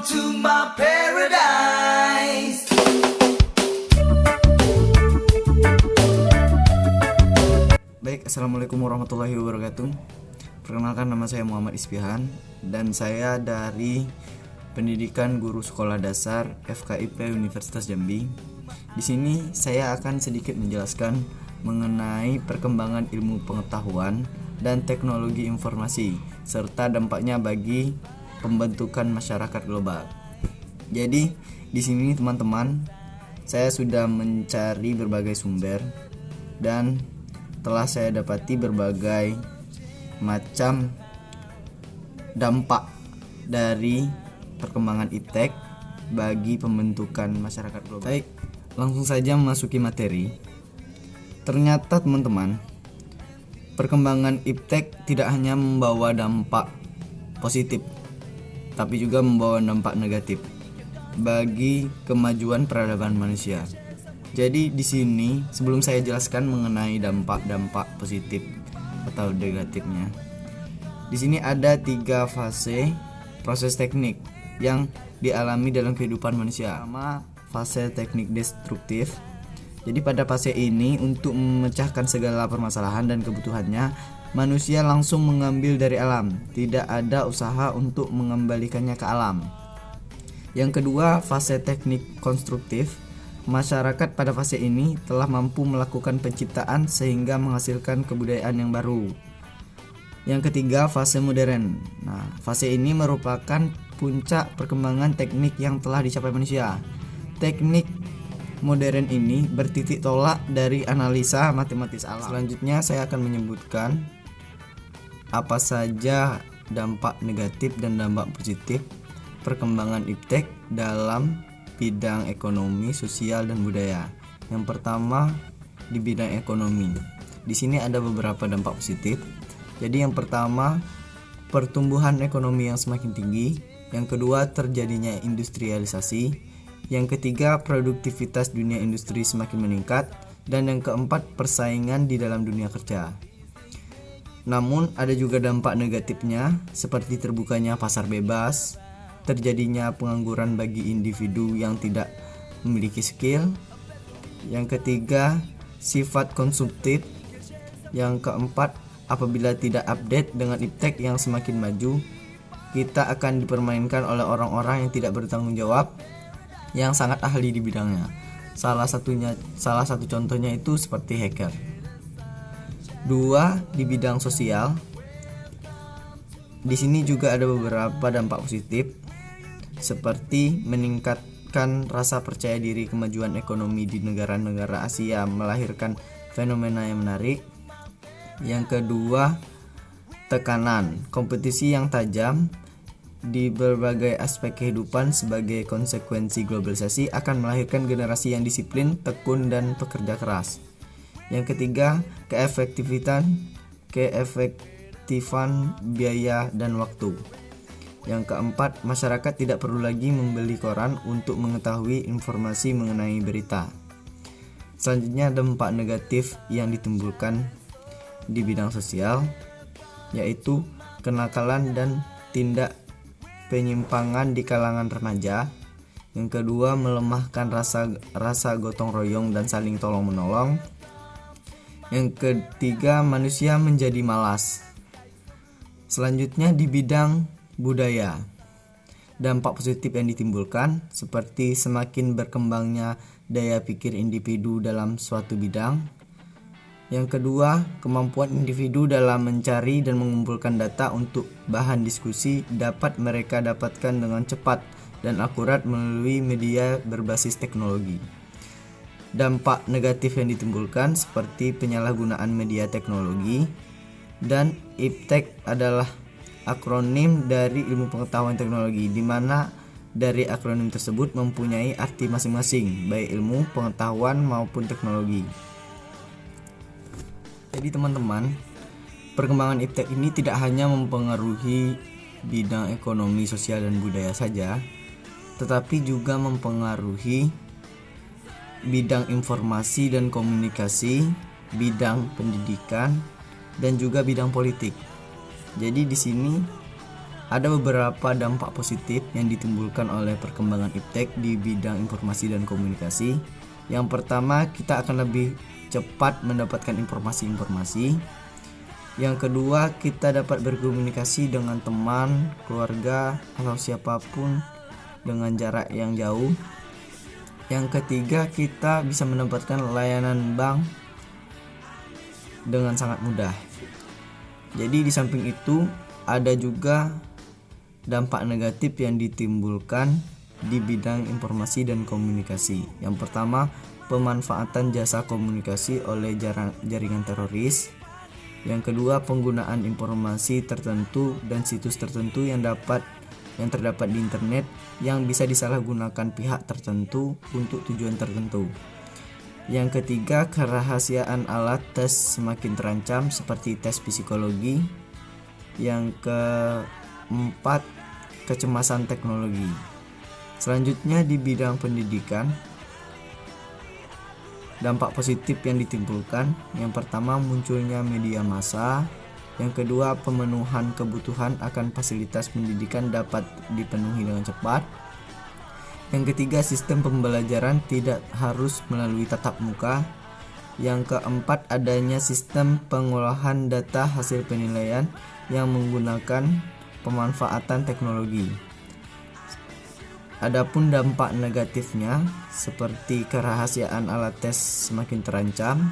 to my paradise. Baik, assalamualaikum warahmatullahi wabarakatuh. Perkenalkan, nama saya Muhammad Isfihan dan saya dari Pendidikan Guru Sekolah Dasar FKIP Universitas Jambi. Di sini saya akan sedikit menjelaskan mengenai perkembangan ilmu pengetahuan dan teknologi informasi serta dampaknya bagi pembentukan masyarakat global. Jadi, di sini teman-teman, saya sudah mencari berbagai sumber dan telah saya dapati berbagai macam dampak dari perkembangan iptek bagi pembentukan masyarakat global. Baik, langsung saja memasuki materi. Ternyata teman-teman, perkembangan iptek tidak hanya membawa dampak positif, tapi juga membawa dampak negatif bagi kemajuan peradaban manusia. Jadi di sini sebelum saya jelaskan mengenai dampak-dampak positif atau negatifnya, di sini ada 3 fase proses teknik yang dialami dalam kehidupan manusia. Pertama, fase teknik destruktif. Jadi pada fase ini untuk memecahkan segala permasalahan dan kebutuhannya, manusia langsung mengambil dari alam, tidak ada usaha untuk mengembalikannya ke alam. Yang kedua, fase teknik konstruktif. Masyarakat pada fase ini telah mampu melakukan penciptaan sehingga menghasilkan kebudayaan yang baru. Yang ketiga, fase modern. Nah, fase ini merupakan puncak perkembangan teknik yang telah dicapai manusia. Teknik modern ini bertitik tolak dari analisa matematis alam. Selanjutnya saya akan menyebutkan apa saja dampak negatif dan dampak positif perkembangan iptek dalam bidang ekonomi, sosial, dan budaya. Yang pertama di bidang ekonomi. Di sini ada beberapa dampak positif. Jadi yang pertama, pertumbuhan ekonomi yang semakin tinggi. Yang kedua, terjadinya industrialisasi. Yang ketiga, produktivitas dunia industri semakin meningkat. Dan yang keempat, persaingan di dalam dunia kerja. Namun ada juga dampak negatifnya seperti terbukanya pasar bebas, terjadinya pengangguran bagi individu yang tidak memiliki skill. Yang ketiga, sifat konsumtif. Yang keempat, apabila tidak update dengan iptek yang semakin maju, kita akan dipermainkan oleh orang-orang yang tidak bertanggung jawab yang sangat ahli di bidangnya. Salah satu contohnya itu seperti hacker. 2, di bidang sosial. Di sini juga ada beberapa dampak positif seperti meningkatkan rasa percaya diri, kemajuan ekonomi di negara-negara Asia melahirkan fenomena yang menarik. Yang kedua, tekanan kompetisi yang tajam di berbagai aspek kehidupan sebagai konsekuensi globalisasi akan melahirkan generasi yang disiplin, tekun, dan pekerja keras. Yang ketiga, keefektifan biaya dan waktu. Yang keempat, masyarakat tidak perlu lagi membeli koran untuk mengetahui informasi mengenai berita. Selanjutnya, dampak negatif yang ditimbulkan di bidang sosial, yaitu kenakalan dan tindak penyimpangan di kalangan remaja. Yang kedua, melemahkan rasa gotong royong dan saling tolong menolong. Yang ketiga, manusia menjadi malas. Selanjutnya di bidang budaya, dampak positif yang ditimbulkan seperti semakin berkembangnya daya pikir individu dalam suatu bidang. Yang kedua, kemampuan individu dalam mencari dan mengumpulkan data untuk bahan diskusi dapat mereka dapatkan dengan cepat dan akurat melalui media berbasis teknologi. Dampak negatif yang ditimbulkan seperti penyalahgunaan media teknologi, dan iptek adalah akronim dari ilmu pengetahuan teknologi, di mana dari akronim tersebut mempunyai arti masing-masing, baik ilmu pengetahuan maupun teknologi. Jadi teman-teman, perkembangan iptek ini tidak hanya mempengaruhi bidang ekonomi, sosial, dan budaya saja, tetapi juga mempengaruhi bidang informasi dan komunikasi, bidang pendidikan, dan juga bidang politik. Jadi di sini Ada beberapa dampak positif yang ditimbulkan oleh perkembangan iptek di bidang informasi dan komunikasi. Yang pertama, kita akan lebih cepat mendapatkan informasi-informasi. Yang kedua, kita dapat berkomunikasi dengan teman, keluarga, atau siapapun dengan jarak yang jauh. Yang ketiga, kita bisa mendapatkan layanan bank dengan sangat mudah. Jadi di samping itu ada juga dampak negatif yang ditimbulkan di bidang informasi dan komunikasi. Yang pertama, pemanfaatan jasa komunikasi oleh jaringan teroris. Yang kedua, penggunaan informasi tertentu dan situs tertentu yang terdapat di internet yang bisa disalahgunakan pihak tertentu untuk tujuan tertentu. Yang ketiga, kerahasiaan alat tes semakin terancam seperti tes psikologi. Yang keempat, kecemasan teknologi. Selanjutnya di bidang pendidikan, dampak positif yang ditimbulkan, yang pertama munculnya media massa, yang kedua pemenuhan kebutuhan akan fasilitas pendidikan dapat dipenuhi dengan cepat, yang ketiga sistem pembelajaran tidak harus melalui tatap muka, yang keempat adanya sistem pengolahan data hasil penilaian yang menggunakan pemanfaatan teknologi. Adapun dampak negatifnya seperti kerahasiaan alat tes semakin terancam,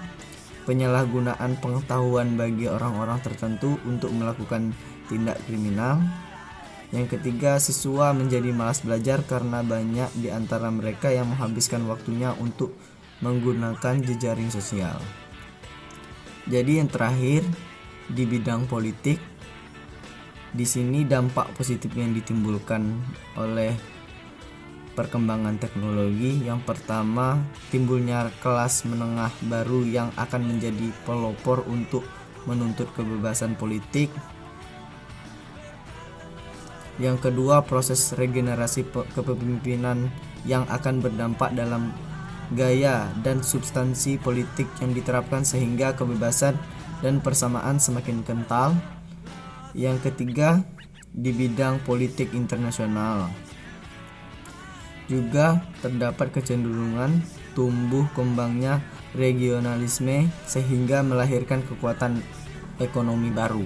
penyalahgunaan pengetahuan bagi orang-orang tertentu untuk melakukan tindak kriminal. Yang ketiga, siswa menjadi malas belajar karena banyak di antara mereka yang menghabiskan waktunya untuk menggunakan jejaring sosial. Jadi yang terakhir di bidang politik, di sini dampak positif yang ditimbulkan oleh perkembangan teknologi. Yang pertama, timbulnya kelas menengah baru yang akan menjadi pelopor untuk menuntut kebebasan politik. Yang kedua, proses regenerasi kepemimpinan yang akan berdampak dalam gaya dan substansi politik yang diterapkan sehingga kebebasan dan persamaan semakin kental. Yang ketiga, di bidang politik internasional juga terdapat kecenderungan tumbuh kembangnya regionalisme sehingga melahirkan kekuatan ekonomi baru.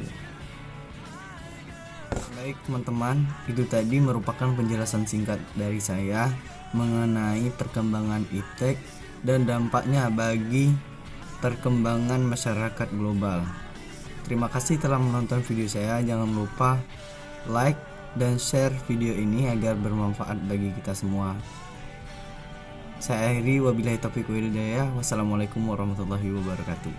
Baik teman-teman, itu tadi merupakan penjelasan singkat dari saya mengenai perkembangan iptek dan dampaknya bagi perkembangan masyarakat global. Terima kasih telah menonton video saya. Jangan lupa like dan share video ini agar bermanfaat bagi kita semua. Saya akhiri, wabillahi taufiq wal hidayah. Wassalamualaikum warahmatullahi wabarakatuh.